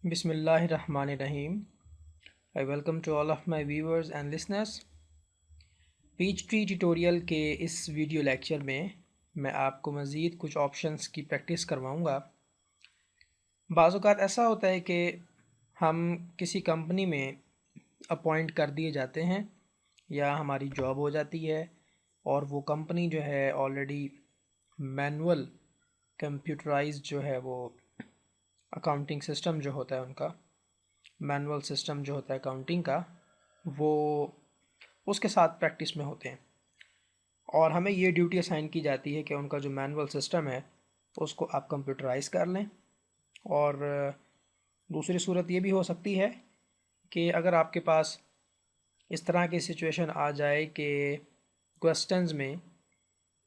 Bismillahirrahmanirrahim. I welcome to all of my viewers and listeners. Peach tree tutorial के इस video lecture में मैं आपको मज़ीद कुछ ऑप्शंस की प्रैक्टिस करवाऊँगा। बाज़ औक़ात ऐसा होता है कि हम किसी कंपनी में अपॉइंट कर दिए जाते हैं या हमारी जॉब हो जाती है और वो कंपनी जो है ऑलरेडी मैनुअल कंप्यूटराइज्ड जो है वो अकाउंटिंग सिस्टम जो होता है उनका मैनुअल सिस्टम जो होता है अकाउंटिंग का वो उसके साथ प्रैक्टिस में होते हैं और हमें ये ड्यूटी असाइन की जाती है कि उनका जो मैनुअल सिस्टम है उसको आप कंप्यूटराइज़ कर लें। और दूसरी सूरत ये भी हो सकती है कि अगर आपके पास इस तरह की सिचुएशन आ जाए कि क्वेश्चंस में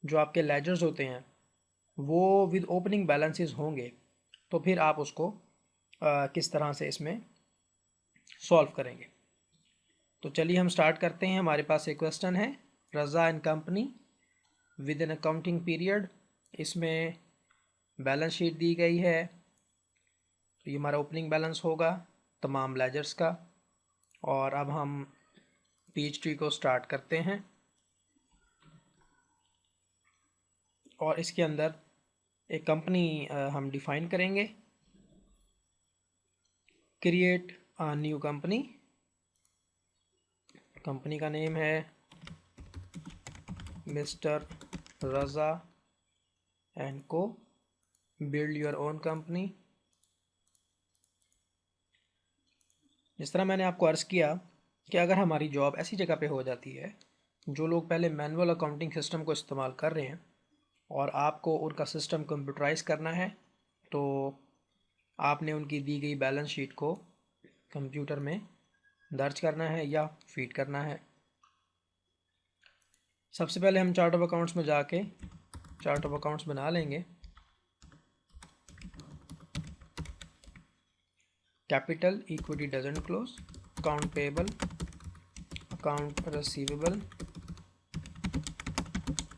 जो आपके लेजर्स होते हैं वो विद ओपनिंग बैलेंसेस होंगे तो फिर आप उसको किस तरह से इसमें सॉल्व करेंगे। तो चलिए हम स्टार्ट करते हैं। हमारे पास एक क्वेश्चन है, Raza and company with an accounting period. इसमें बैलेंस शीट दी गई है, तो ये हमारा ओपनिंग बैलेंस होगा तमाम लेजर्स का। और अब हम पीच ट्री को स्टार्ट करते हैं और इसके अंदर एक कंपनी हम डिफ़ाइन करेंगे। Create a new company, company का नेम है मिस्टर रज़ा एंड को, बिल्ड योर ओन कंपनी। जिस तरह मैंने आपको अर्ज़ किया कि अगर हमारी जॉब ऐसी जगह पे हो जाती है जो लोग पहले मैनुअल अकाउंटिंग सिस्टम को इस्तेमाल कर रहे हैं और आपको उनका सिस्टम कंप्यूटराइज़ करना है, तो आपने उनकी दी गई बैलेंस शीट को कंप्यूटर में दर्ज करना है या फीड करना है। सबसे पहले हम चार्ट ऑफ अकाउंट्स में जाके चार्ट ऑफ अकाउंट्स बना लेंगे। Capital equity doesn't close, account payable, account receivable,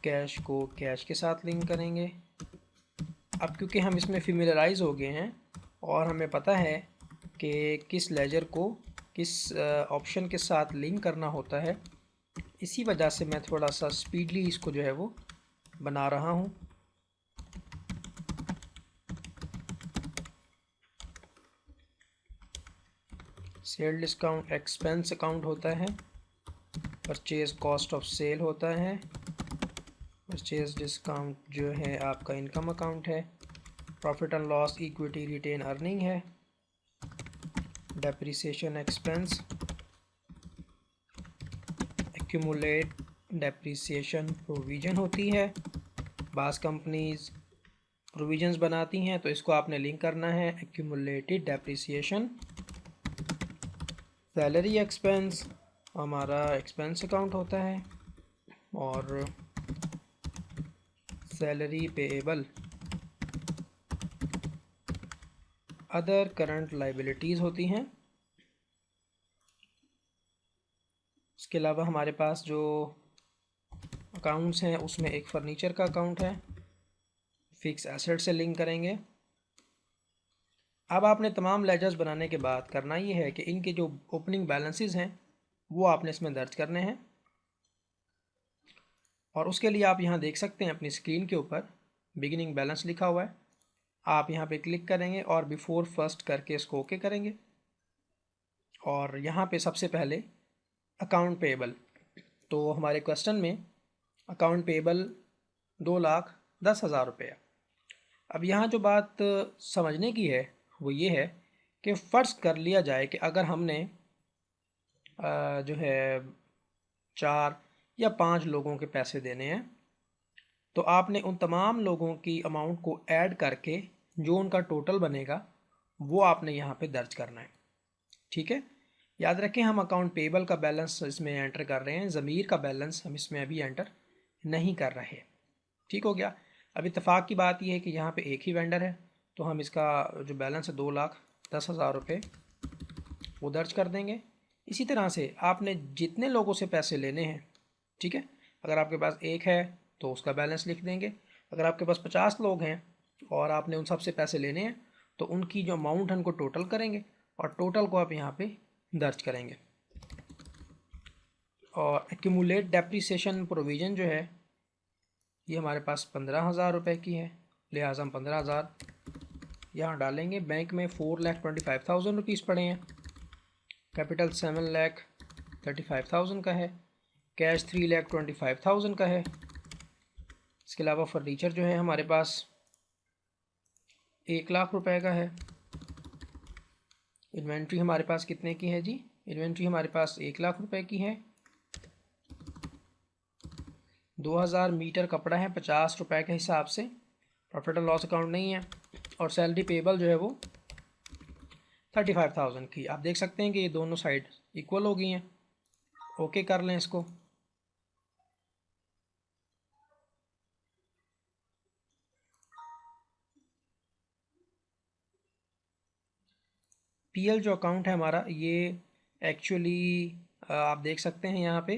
cash को कैश के साथ लिंक करेंगे। अब क्योंकि हम इसमें फेमिलियराइज हो गए हैं और हमें पता है कि किस लेजर को किस ऑप्शन के साथ लिंक करना होता है, इसी वजह से मैं थोड़ा सा स्पीडली इसको जो है वो बना रहा हूँ। सेल डिस्काउंट एक्सपेंस अकाउंट होता है, परचेज कॉस्ट ऑफ सेल होता है, परचेज डिस्काउंट जो है आपका इनकम अकाउंट है, profit and loss equity retain earning है, depreciation expense, accumulate depreciation provision होती है। बास कंपनीज प्रोविजंस बनाती हैं तो इसको आपने लिंक करना है एक्यूमुलेटेड डेप्रिसिएशन। सैलरी एक्सपेंस हमारा एक्सपेंस अकाउंट होता है और salary payable other current liabilities होती हैं। इसके अलावा हमारे पास जो अकाउंट्स हैं उसमें एक फ़र्नीचर का अकाउंट है, फिक्स एसेट से लिंक करेंगे। अब आपने तमाम लेजर्स बनाने के बाद करना ये है कि इनके जो ओपनिंग बैलेंसेस हैं वो आपने इसमें दर्ज करने हैं और उसके लिए आप यहाँ देख सकते हैं अपनी स्क्रीन के ऊपर बिगिनिंग बैलेंस लिखा हुआ है। आप यहाँ पे क्लिक करेंगे और बिफोर फर्स्ट करके इसको ओके करेंगे और यहाँ पे सबसे पहले अकाउंट पेएबल, तो हमारे क्वेश्चन में अकाउंट पेएबल 2,10,000 रुपये। अब यहाँ जो बात समझने की है वो ये है कि फ़र्ज़ कर लिया जाए कि अगर हमने जो है 4 या 5 लोगों के पैसे देने हैं तो आपने उन तमाम लोगों की अमाउंट को ऐड करके जो उनका टोटल बनेगा वो आपने यहाँ पे दर्ज करना है। ठीक है, याद रखें हम अकाउंट पेएबल का बैलेंस इसमें एंटर कर रहे हैं, ज़मीर का बैलेंस हम इसमें अभी एंटर नहीं कर रहे। ठीक हो गया। अब इत्तेफाक की बात यह है कि यहाँ पे एक ही वेंडर है तो हम इसका जो बैलेंस है 2,10,000 रुपये वो दर्ज कर देंगे। इसी तरह से आपने जितने लोगों से पैसे लेने हैं, ठीक है, अगर आपके पास एक है तो उसका बैलेंस लिख देंगे। अगर आपके पास 50 लोग हैं और आपने उन सब से पैसे लेने हैं तो उनकी जो अमाउंट है उनको टोटल करेंगे और टोटल को आप यहाँ पे दर्ज करेंगे। और एक्यूमुलेट डेप्रिसिएशन प्रोविज़न जो है ये हमारे पास 15,000 रुपये की है, लिहाजा हम 15,000 यहाँ डालेंगे। बैंक में 4,25,000 रुपीज़ पड़े हैं, कैपिटल 7,35,000 का है, कैश 3,25,000 का है। इसके अलावा फर्नीचर जो है हमारे पास 1,00,000 रुपए का है। इन्वेंट्री हमारे पास कितने की है जी? इन्वेंट्री हमारे पास 1,00,000 रुपए की है। 2,000 मीटर कपड़ा है 50 रुपए के हिसाब से, प्रॉफिट एंड लॉस अकाउंट नहीं है। और सैलरी पेबल जो है वो 35,000 की। आप देख सकते हैं कि ये दोनों साइड इक्वल हो गई हैं। ओके कर लें इसको। पीएल जो अकाउंट है हमारा ये एक्चुअली आप देख सकते हैं यहाँ पे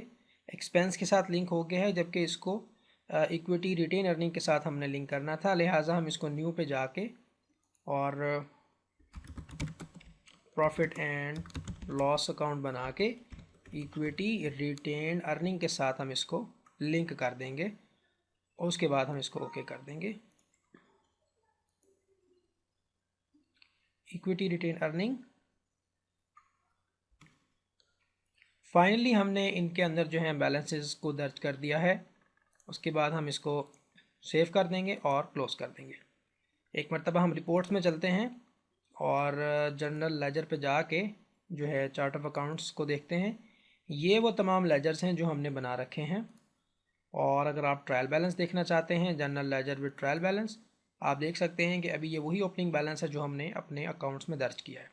एक्सपेंस के साथ लिंक हो गया है, जबकि इसको इक्विटी रिटेन अर्निंग के साथ हमने लिंक करना था। लिहाजा हम इसको न्यू पे जाके और प्रॉफिट एंड लॉस अकाउंट बना के इक्विटी रिटेन अर्निंग के साथ हम इसको लिंक कर देंगे और उसके बाद हम इसको ओके कर देंगे। Equity retain earning. फाइनली हमने इनके अंदर जो है बैलेंसेस को दर्ज कर दिया है। उसके बाद हम इसको सेव कर देंगे और क्लोज कर देंगे। एक मरतबा हम रिपोर्ट्स में चलते हैं और जर्नल लेजर पे जाके जो है चार्ट ऑफ अकाउंट्स को देखते हैं। ये वो तमाम लेजर्स हैं जो हमने बना रखे हैं। और अगर आप ट्रायल बैलेंस देखना चाहते हैं, journal ledger with trial balance, आप देख सकते हैं कि अभी ये वही ओपनिंग बैलेंस है जो हमने अपने अकाउंट्स में दर्ज किया है।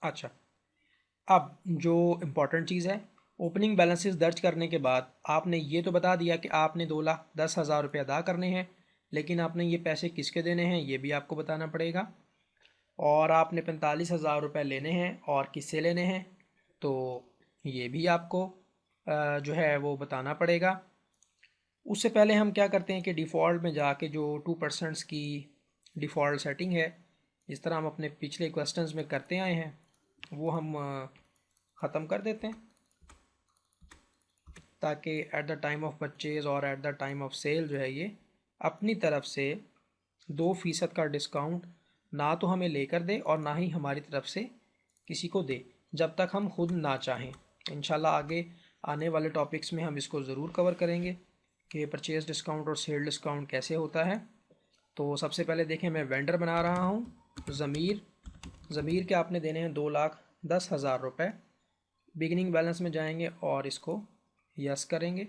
अच्छा, अब जो इम्पोर्टेंट चीज़ है, ओपनिंग बैलेंसेस दर्ज करने के बाद आपने ये तो बता दिया कि आपने 2,10,000 रुपये अदा करने हैं, लेकिन आपने ये पैसे किसके देने हैं ये भी आपको बताना पड़ेगा। और आपने 45,000 रुपये लेने हैं और किससे लेने हैं तो ये भी आपको जो है वो बताना पड़ेगा। उससे पहले हम क्या करते हैं कि डिफ़ॉल्ट में जाके जो 2% की डिफ़ॉल्ट सेटिंग है, जिस तरह हम अपने पिछले क्वेश्चंस में करते आए हैं, वो हम ख़त्म कर देते हैं ताकि at the time of purchase और at the time of sale जो है ये अपनी तरफ से 2% का डिस्काउंट ना तो हमें लेकर दे और ना ही हमारी तरफ से किसी को दे, जब तक हम खुद ना चाहें। इंशाल्लाह आगे आने वाले टॉपिक्स में हम इसको ज़रूर कवर करेंगे कि परचेज़ डिस्काउंट और सेल डिस्काउंट कैसे होता है। तो सबसे पहले देखें, मैं वेंडर बना रहा हूँ ज़मीर के आपने देने हैं 2,10,000 रुपये। बिगिनिंग बैलेंस में जाएंगे और इसको यस करेंगे।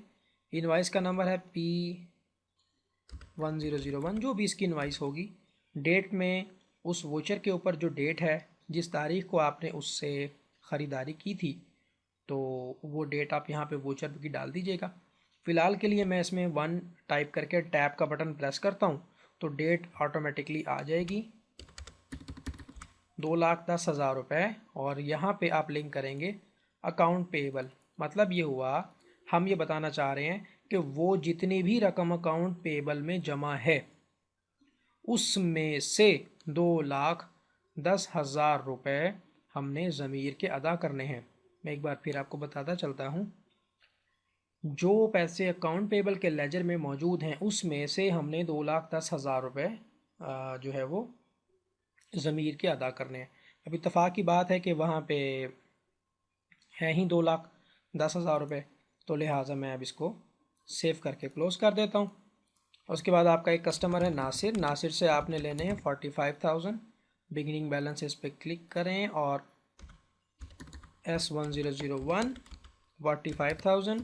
इनवाइस का नंबर है P1001, जो भी इसकी इनवाइस होगी। डेट में उस वोचर के ऊपर जो डेट है, जिस तारीख को आपने उससे ख़रीदारी की थी, तो वो डेट आप यहाँ पे वोचर की डाल दीजिएगा। फ़िलहाल के लिए मैं इसमें 1 टाइप करके टैब का बटन प्रेस करता हूँ तो डेट ऑटोमेटिकली आ जाएगी 2,10,000 रुपये। और यहाँ पे आप लिंक करेंगे अकाउंट पेएबल। मतलब ये हुआ, हम ये बताना चाह रहे हैं कि वो जितनी भी रकम अकाउंट पेएबल में जमा है उसमें से 2,10,000 रुपये हमने ज़मीर के अदा करने हैं। मैं एक बार फिर आपको बताता चलता हूँ, जो पैसे अकाउंट पेएबल के लेजर में मौजूद हैं उसमें से हमने 2,10,000 रुपये जो है वो ज़मीर के अदा करने हैं। अब इत्तफ़ाक़ की बात है कि वहाँ पे हैं ही 2,10,000 रुपये, तो लिहाजा मैं अब इसको सेव करके क्लोज़ कर देता हूँ। उसके बाद आपका एक कस्टमर है नासिर से आपने लेने हैं 45,000। बिगिनिंग बैलेंस इस पर क्लिक करें और S1001 45,000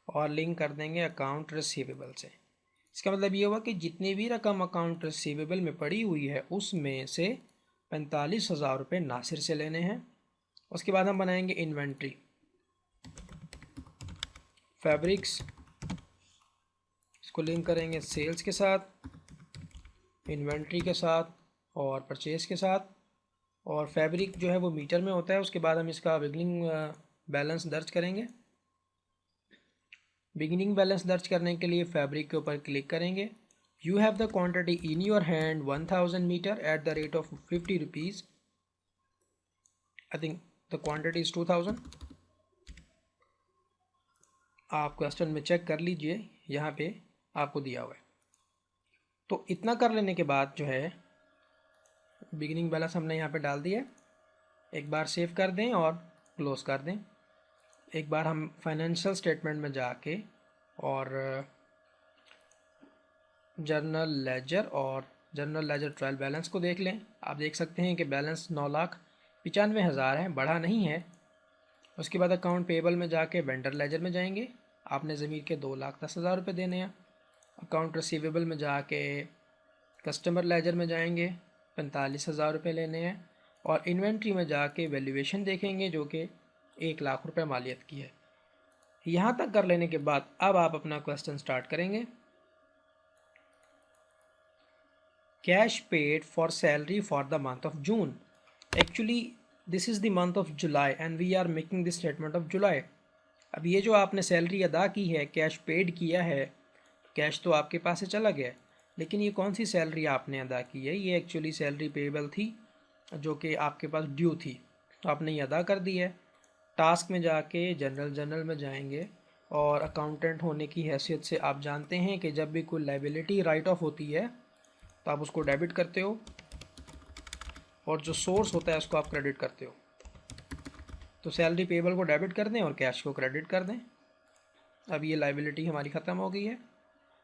और लिंक कर देंगे अकाउंट रिसीवेबल से। इसका मतलब ये हुआ कि जितनी भी रकम अकाउंट रिसीवेबल में पड़ी हुई है उसमें से 45,000 रुपये नासिर से लेने हैं। उसके बाद हम बनाएंगे इन्वेंट्री, फैब्रिक्स, इसको लिंक करेंगे सेल्स के साथ, इन्वेंट्री के साथ और परचेज़ के साथ। और फैब्रिक जो है वो मीटर में होता है। उसके बाद हम इसका बिगिनिंग बैलेंस दर्ज करेंगे। बिगिनिंग बैलेंस दर्ज करने के लिए फैब्रिक के ऊपर क्लिक करेंगे, You have the quantity in your hand 1000 meter at the rate of 50 rupees. I think the quantity is 2000. आप क्वेश्चन में चेक कर लीजिए, यहाँ पे आपको दिया हुआ है। तो इतना कर लेने के बाद जो है बिगिनिंग बैलेंस हमने यहाँ पे डाल दिया। एक बार सेव कर दें और क्लोज कर दें। एक बार हम फाइनेंशियल स्टेटमेंट में जाके और जर्नल लेजर और जर्नल लेजर ट्रायल बैलेंस को देख लें। आप देख सकते हैं कि बैलेंस 9,95,000 है, बढ़ा नहीं है। उसके बाद अकाउंट पेबल में जाके वेंडर लेजर में जाएंगे, आपने ज़मीर के 2,10,000 रुपये देने हैं। अकाउंट रिसीवेबल में जाके कस्टमर लेजर में जाएंगे, 45,000 रुपये लेने हैं। और इन्वेंट्री में जाके वैल्यूएशन देखेंगे जो कि 1,00,000 रुपये मालियत की है। यहाँ तक कर लेने के बाद अब आप अपना क्वेश्चन स्टार्ट करेंगे। Cash paid for salary for the month of June. Actually this is the month of July and we are making this statement of July. अब ये जो आपने सैलरी अदा की है, कैश पेड किया है, कैश तो आपके पास से चला गया है, लेकिन ये कौन सी सैलरी आपने अदा की है? ये एक्चुअली सैलरी पेबल थी जो कि आपके पास ड्यू थी, तो आपने ये अदा कर दी है। टास्क में जाके जनरल में जाएंगे और अकाउंटेंट होने की हैसियत से आप जानते हैं कि जब भी कोई लाइबिलिटी राइट ऑफ होती है तो आप उसको डेबिट करते हो और जो सोर्स होता है उसको आप क्रेडिट करते हो। तो सैलरी पेबल को डेबिट कर दें और कैश को क्रेडिट कर दें। अब ये लाइबिलिटी हमारी ख़त्म हो गई है।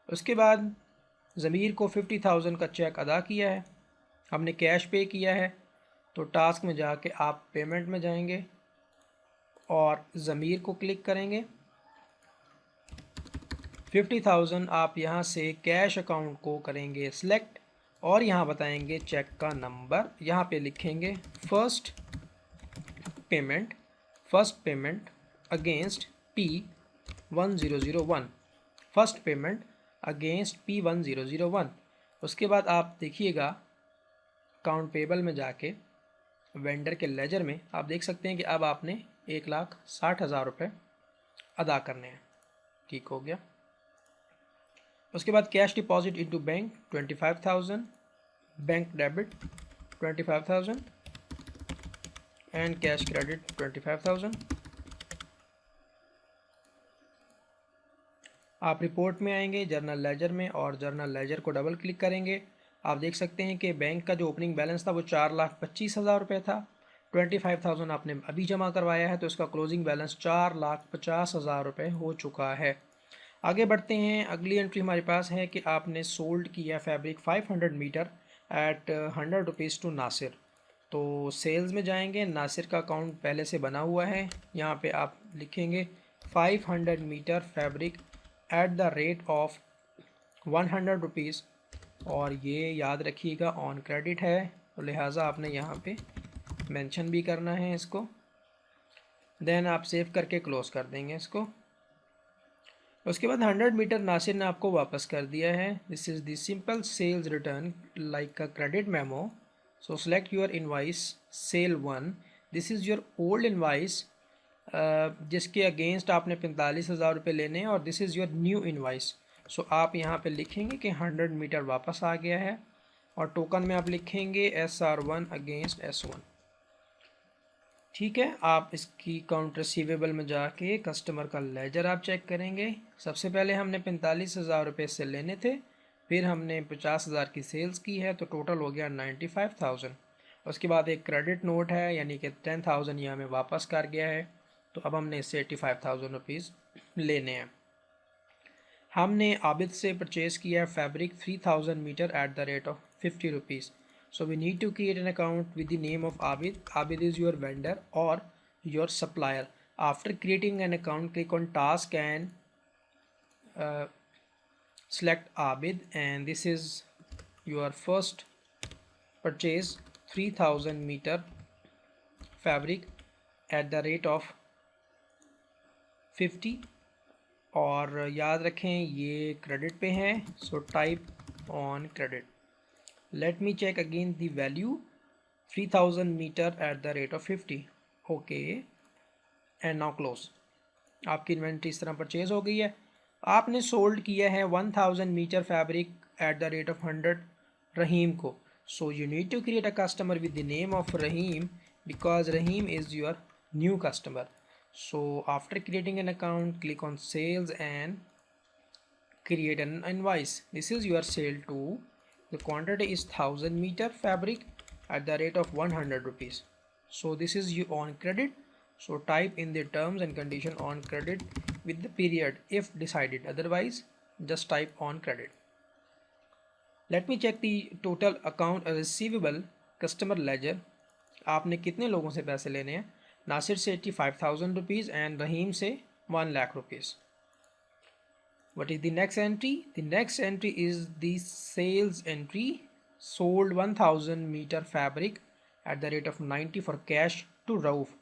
उसके बाद ज़मीर को 50,000 का चेक अदा किया है, हमने कैश पे किया है। तो टास्क में जाके आप पेमेंट में जाएंगे और ज़मीर को क्लिक करेंगे। 50,000 आप यहाँ से कैश अकाउंट को करेंगे सिलेक्ट और यहाँ बताएंगे चेक का नंबर। यहाँ पे लिखेंगे first payment against P1001, first payment against P1001। उसके बाद आप देखिएगा अकाउंट पेबल में जाके वेंडर के लेजर में आप देख सकते हैं कि अब आपने 1,60,000 रुपये अदा करने हैं। ठीक हो गया। उसके बाद cash deposit into bank 25,000, bank debit 25,000 and cash credit 25,000। आप रिपोर्ट में आएंगे जर्नल लेजर में और जर्नल लेजर को डबल क्लिक करेंगे। आप देख सकते हैं कि बैंक का जो ओपनिंग बैलेंस था वो 4,25,000 रुपये था। 25,000 आपने अभी जमा करवाया है तो इसका क्लोजिंग बैलेंस 4,50,000 रुपये हो चुका है। आगे बढ़ते हैं। अगली एंट्री हमारे पास है कि आपने सोल्ड किया fabric 500 metre at 100 rupees to Nasir. तो सेल्स में जाएंगे, नासिर का अकाउंट पहले से बना हुआ है। यहाँ पे आप लिखेंगे 500 metre fabric at the rate of 100 rupees और ये याद रखिएगा ऑन क्रेडिट है, तो लिहाजा आपने यहाँ पे मेंशन भी करना है इसको। देन आप सेव करके क्लोज कर देंगे इसको। उसके बाद 100 मीटर नासिर ने आपको वापस कर दिया है। This is the simple sales return like a credit memo. So select your invoice sale 1। This is your old invoice जिसके अगेंस्ट आपने 45,000 रुपये लेने हैं और this is your new invoice. So आप यहाँ पे लिखेंगे कि 100 मीटर वापस आ गया है और टोकन में आप लिखेंगे SR1 अगेंस्ट S1। ठीक है। आप इसकी अकाउंट रिसीवेबल में जाके कस्टमर का लेजर आप चेक करेंगे। सबसे पहले हमने 45,000 रुपये से लेने थे, फिर हमने 50,000 की सेल्स की है तो टोटल हो गया 95,000। उसके बाद एक क्रेडिट नोट है यानी कि 10,000 ये हमें वापस कर गया है, तो अब हमने इससे 85,000 रुपीज़ लेने हैं। हमने आबिद से परचेज़ किया है fabric 3,000 metre at the rate of 50 rupees. So we need to create an account with the name of Abid. Abid is your vendor or your supplier. After creating an account, click on task and select Abid, and this is your first purchase 3,000 meter fabric at the rate of 50 और याद रखें ये credit पे है, so type on credit. Let me check again the value 3,000 meter at the rate of 50. Okay and now close. आपकी inventory इस तरह purchase हो गई है। आपने सोल्ड किया है 1,000 metre fabric at the rate of 100 Rahim को. So you need to create a customer with the name of Rahim because Rahim is your new customer. So after creating an account, click on sales and create an invoice. This is your sale to. The quantity is 1000 meter fabric at the rate of 100 rupees. So this is you on credit. So type in the terms and condition on credit with the period if decided, otherwise just type on credit. Let me check the total account receivable customer ledger. आपने कितने लोगों से पैसे लेने हैं? नासिर से 85,000 rupees and रहीम से 1 lakh rupees. What is the next entry? The next entry is the sales entry. Sold 1000 meter fabric at the rate of 90 for cash to Rauf.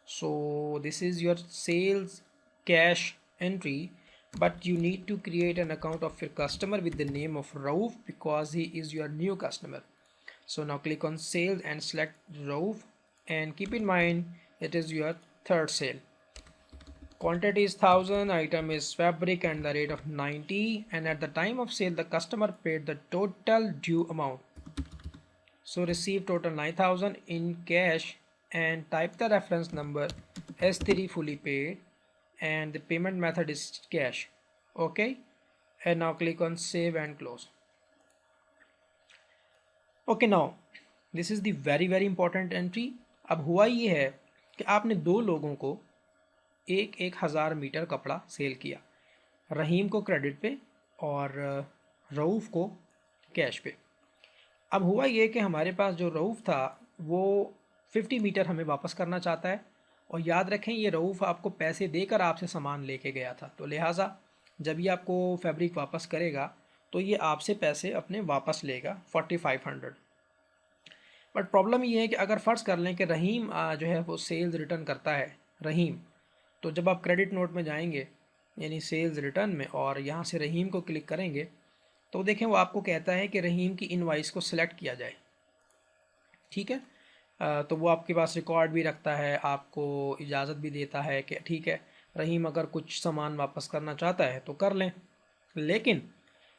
So this is your sales cash entry, but you need to create an account of your customer with the name of Rauf because he is your new customer. So now click on sales and select Rauf, and keep in mind it is your third sale. Quantity is 1000, item is fabric and the rate of 90, and at the time of sale the customer paid the total due amount. So receive total 9000 in cash and type the reference number S3 fully paid, and the payment method is cash. Okay, and now click on save and close. Okay, now this is the very important entry. अब हुआ ये है कि आपने दो लोगों को 1,000 metre कपड़ा सेल किया, रहीम को क्रेडिट पे और रऊफ़ को कैश पे. अब हुआ ये कि हमारे पास जो रऊफ़ था वो 50 मीटर हमें वापस करना चाहता है, और याद रखें ये रऊफ़ आपको पैसे देकर आपसे सामान लेके गया था, तो लिहाजा जब ये आपको फैब्रिक वापस करेगा तो ये आपसे पैसे अपने वापस लेगा 4500. बट प्रॉब्लम ये है कि अगर फ़र्ज़ कर लें कि रहीम जो है वो सेल्स रिटर्न करता है रहीम, तो जब आप क्रेडिट नोट में जाएंगे यानी सेल्स रिटर्न में और यहाँ से रहीम को क्लिक करेंगे तो देखें वो आपको कहता है कि रहीम की इनवाइस को सिलेक्ट किया जाए. ठीक है, तो वो आपके पास रिकॉर्ड भी रखता है, आपको इजाज़त भी देता है कि ठीक है रहीम अगर कुछ सामान वापस करना चाहता है तो कर लें. लेकिन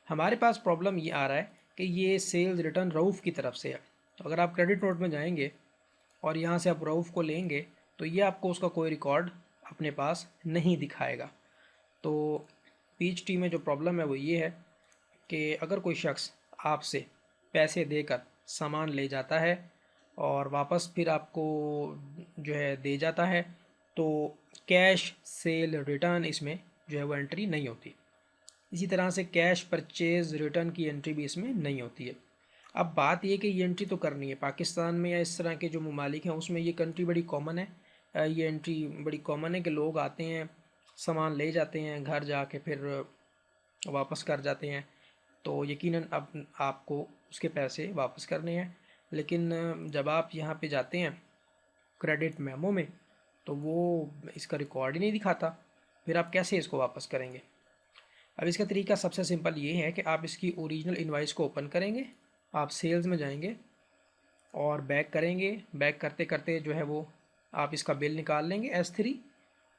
हमारे पास प्रॉब्लम ये आ रहा है कि ये सेल्स रिटर्न रऊफ़ की तरफ से है. तो अगर आप क्रेडिट नोट में जाएंगे और यहाँ से आप रऊफ़ को लेंगे तो ये आपको उसका कोई रिकॉर्ड अपने पास नहीं दिखाएगा. तो PHT में जो प्रॉब्लम है वो ये है कि अगर कोई शख्स आपसे पैसे देकर सामान ले जाता है और वापस फिर आपको जो है दे जाता है तो कैश सेल रिटर्न इसमें जो है वो एंट्री नहीं होती. इसी तरह से कैश परचेज़ रिटर्न की एंट्री भी इसमें नहीं होती है. अब बात ये कि ये एंट्री तो करनी है पाकिस्तान में या इस तरह के जो ममालिक हैं उसमें ये कंट्री बड़ी कॉमन है, ये एंट्री बड़ी कॉमन है कि लोग आते हैं सामान ले जाते हैं घर जाके फिर वापस कर जाते हैं, तो यकीनन अब आपको उसके पैसे वापस करने हैं. लेकिन जब आप यहाँ पे जाते हैं क्रेडिट मेमो में तो वो इसका रिकॉर्ड ही नहीं दिखाता, फिर आप कैसे इसको वापस करेंगे. अब इसका तरीका सबसे सिंपल ये है कि आप इसकी ओरिजिनल इनवाइस को ओपन करेंगे, आप सेल्स में जाएंगे और बैक करेंगे, बैक करते करते जो है वो आप इसका बिल निकाल लेंगे S3.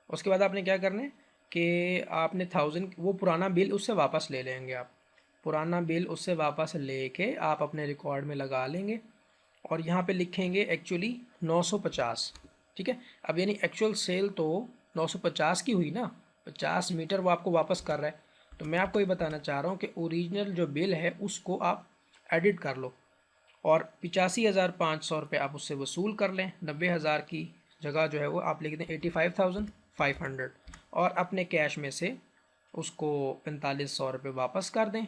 उसके बाद आपने क्या करना है कि आपने 1000 वो पुराना बिल उससे वापस ले लेंगे, आप पुराना बिल उससे वापस लेके आप अपने रिकॉर्ड में लगा लेंगे और यहाँ पे लिखेंगे एक्चुअली 950. ठीक है, अब यानी एक्चुअल सेल तो 950 की हुई ना, 50 मीटर वो आपको वापस कर रहा है. तो मैं आपको ये बताना चाह रहा हूँ कि ओरिजिनल जो बिल है उसको आप एडिट कर लो और 85,500 रुपये आप उससे वसूल कर लें. 90,000 की जगह जो है वो आप लिख दें 85,500 और अपने कैश में से उसको 4500 रुपये वापस कर दें.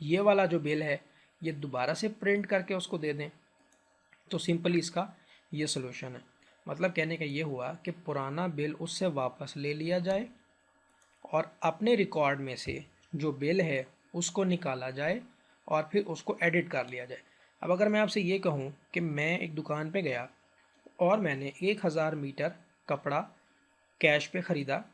ये वाला जो बिल है ये दोबारा से प्रिंट करके उसको दे दें. तो सिंपली इसका ये सलूशन है. मतलब कहने का ये हुआ कि पुराना बिल उससे वापस ले लिया जाए और अपने रिकॉर्ड में से जो बिल है उसको निकाला जाए और फिर उसको एडिट कर लिया जाए. अब अगर मैं आपसे ये कहूँ कि मैं एक दुकान पे गया और मैंने 1000 मीटर कपड़ा कैश पे ख़रीदा,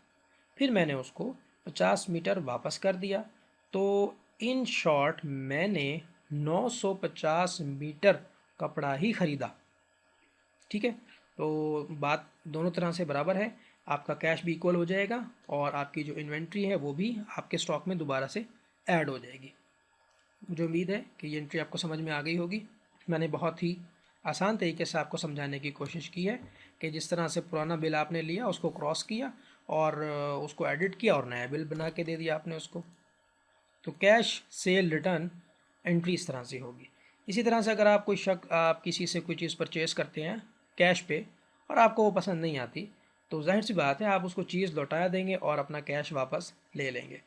फिर मैंने उसको 50 मीटर वापस कर दिया, तो इन शॉर्ट मैंने 950 मीटर कपड़ा ही ख़रीदा. ठीक है, तो बात दोनों तरह से बराबर है, आपका कैश भी इक्वल हो जाएगा और आपकी जो इन्वेंट्री है वो भी आपके स्टॉक में दोबारा से ऐड हो जाएगी. मुझे उम्मीद है कि ये एंट्री आपको समझ में आ गई होगी। मैंने बहुत ही आसान तरीके से आपको समझाने की कोशिश की है कि जिस तरह से पुराना बिल आपने लिया उसको क्रॉस किया और उसको एडिट किया और नया बिल बना के दे दिया आपने उसको। तो कैश सेल रिटर्न एंट्री इस तरह से होगी। इसी तरह से अगर आप किसी से कोई चीज़ परचेज़ करते हैं कैश पे और आपको वो पसंद नहीं आती, तो जाहिर सी बात है आप उसको चीज़ लौटा देंगे और अपना कैश वापस ले लेंगे।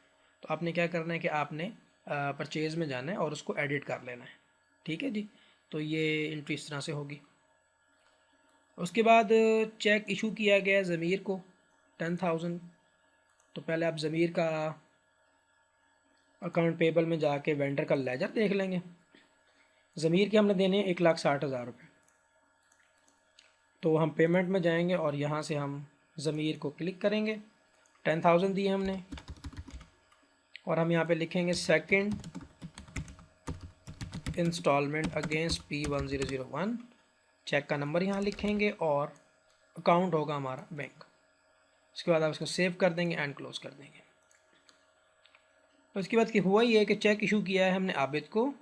तो आपने क्या करना है कि आपने परचेज़ में जाना है और उसको एडिट कर लेना है। ठीक है जी, तो ये एंट्री इस तरह से होगी। उसके बाद चेक इशू किया गया ज़मीर को 10,000। तो पहले आप ज़मीर का अकाउंट पेबल में जाके वेंडर का लेजर देख लेंगे। ज़मीर के हमने देने 1,60,000 रुपये। तो हम पेमेंट में जाएंगे और यहाँ से हम ज़मीर को क्लिक करेंगे। 10,000 दिए हमने और हम यहाँ पे लिखेंगे second instalment against P1001। Cheque का नंबर यहाँ लिखेंगे और अकाउंट होगा हमारा बैंक। उसके बाद आप इसको सेव कर देंगे एंड क्लोज कर देंगे। तो इसके बाद हुआ ये है कि चेक इशू किया है हमने आबिद को।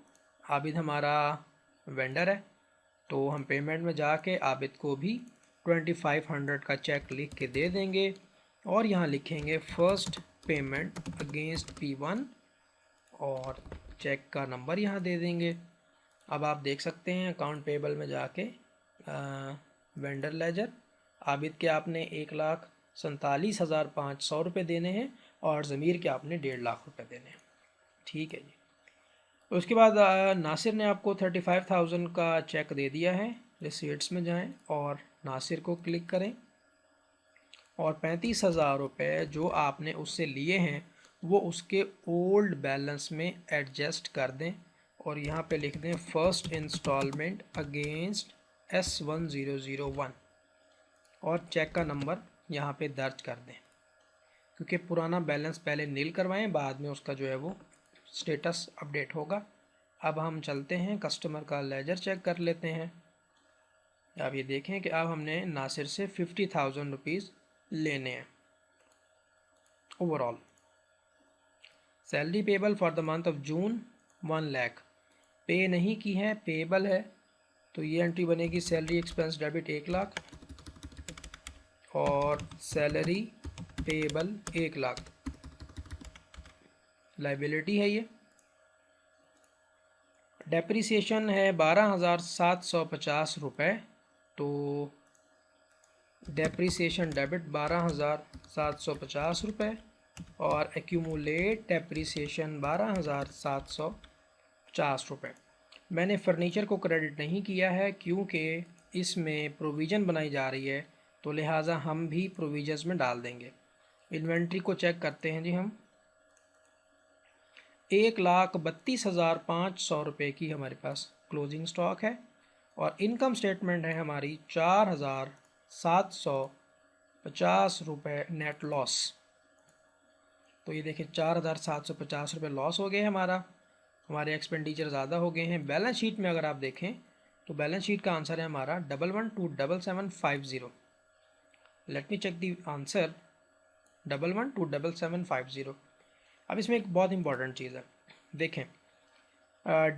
आबिद हमारा वेंडर है, तो हम पेमेंट में जाके आबिद को भी 2500 का चेक लिख के दे देंगे और यहाँ लिखेंगे फर्स्ट पेमेंट अगेंस्ट P1 और चेक का नंबर यहाँ दे देंगे। अब आप देख सकते हैं अकाउंट पेबल में जाके वेंडर लेजर आबिद के आपने 1,47,500 रुपये देने हैं और ज़मीर के आपने 1.5 लाख रुपये देने हैं। ठीक है जी। उसके बाद नासिर ने आपको 35,000 का चेक दे दिया है। रिसीट्स में जाएं और नासिर को क्लिक करें और 35,000 रुपये जो आपने उससे लिए हैं वो उसके ओल्ड बैलेंस में एडजस्ट कर दें और यहाँ पे लिख दें फर्स्ट इंस्टॉलमेंट अगेंस्ट S1001 और चेक का नंबर यहाँ पे दर्ज कर दें, क्योंकि पुराना बैलेंस पहले नील करवाएं, बाद में उसका जो है वो स्टेटस अपडेट होगा। अब हम चलते हैं कस्टमर का लेजर चेक कर लेते हैं। आप ये देखें कि अब हमने नासिर से 50,000 रुपीज़ लेने हैं overall. Salary payable for the month of जून 1 लाख पे नहीं की है, पेबल है, तो ये एंट्री बनेगी सैलरी एक्सपेंस डेबिट 1 लाख और सैलरी पेबल 1 लाख। लाइबिलिटी है ये। डेप्रिसिएशन है 12,750 रुपये, तो डेप्रिसिएशन डेबिट 12,750 रुपये और एक्यूमुलेट डेप्रिसिएशन 12,750 रुपये। मैंने फ़र्नीचर को क्रेडिट नहीं किया है क्योंकि इसमें प्रोविज़न बनाई जा रही है, तो लिहाजा हम भी प्रोविजंस में डाल देंगे। इन्वेंट्री को चेक करते हैं जी हम। 1,32,500 रुपये की हमारे पास क्लोजिंग स्टॉक है और इनकम स्टेटमेंट है हमारी 4,750 रुपये नेट लॉस। तो ये देखिए 4,750 रुपये लॉस हो गए हमारे एक्सपेंडिचर ज़्यादा हो गए हैं। बैलेंस शीट में अगर आप देखें तो बैलेंस शीट का आंसर है हमारा 11,277,750। Let me check the answer 11,277,750। अब इसमें एक बहुत इंपॉर्टेंट चीज़ है, देखें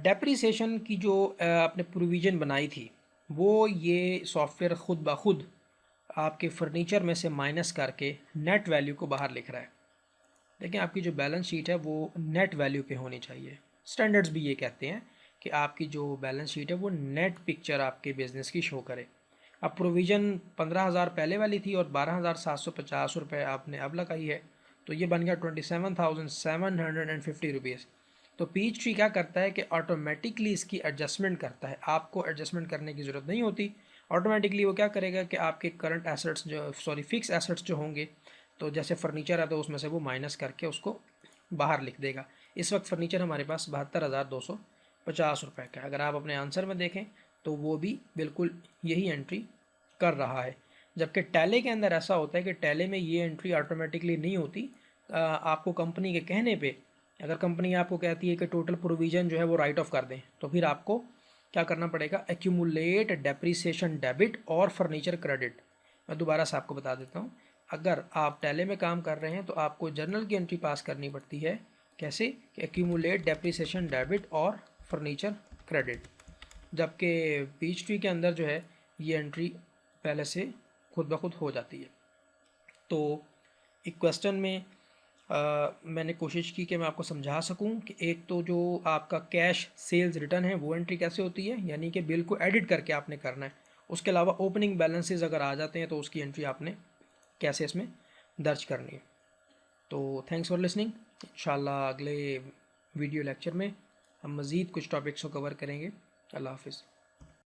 डेप्रिसिएशन की जो आपने प्रोविज़न बनाई थी वो ये सॉफ्टवेयर ख़ुद ब खुद आपके फर्नीचर में से माइनस करके नेट वैल्यू को बाहर लिख रहा है। देखें आपकी जो बैलेंस शीट है वो नेट वैल्यू पे होनी चाहिए। स्टैंडर्ड्स भी ये कहते हैं कि आपकी जो बैलेंस शीट है वो नेट पिक्चर आपके बिज़नेस की शो करे। अब प्रोविज़न 15,000 पहले वाली थी और 12,750 रुपये आपने अब लगाई है, तो ये बन गया 27,750 रुपीज़। तो पीच ट्री क्या करता है कि ऑटोमेटिकली इसकी एडजस्टमेंट करता है, आपको एडजस्टमेंट करने की ज़रूरत नहीं होती। ऑटोमेटिकली वो क्या करेगा कि आपके करंट एसेट्स फिक्स एसेट्स जो होंगे, तो जैसे फर्नीचर है तो उसमें से वो माइनस करके उसको बाहर लिख देगा। इस वक्त फर्नीचर हमारे पास 72,250 रुपये का है। अगर आप अपने आंसर में देखें तो वो भी बिल्कुल यही एंट्री कर रहा है, जबकि टैले के अंदर ऐसा होता है कि टैले में ये एंट्री ऑटोमेटिकली नहीं होती। आपको कंपनी के कहने पे, अगर कंपनी आपको कहती है कि टोटल प्रोविज़न जो है वो राइट ऑफ कर दें, तो फिर आपको क्या करना पड़ेगा, एक्यूमुलेट डेप्रिसिएशन डेबिट और फर्नीचर क्रेडिट। मैं दोबारा से आपको बता देता हूँ, अगर आप टैले में काम कर रहे हैं तो आपको जर्नल की एंट्री पास करनी पड़ती है कैसे कि एक्यूमुलेट डेप्रिसिएशन डेबिट और फर्नीचर क्रेडिट, जबकि पीच ट्री के अंदर जो है ये एंट्री पहले से खुद ब खुद हो जाती है। तो एक क्वेश्चन में मैंने कोशिश की कि मैं आपको समझा सकूं कि एक तो जो आपका कैश सेल्स रिटर्न है वो एंट्री कैसे होती है, यानी कि बिल को एडिट करके आपने करना है। उसके अलावा ओपनिंग बैलेंसेस अगर आ जाते हैं तो उसकी एंट्री आपने कैसे इसमें दर्ज करनी है। तो थैंक्स फॉर लिसनिंग। इंशाल्लाह अगले वीडियो लेक्चर में हम मज़ीद कुछ टॉपिक्स को कवर करेंगे। अल्लाह हाफिज़।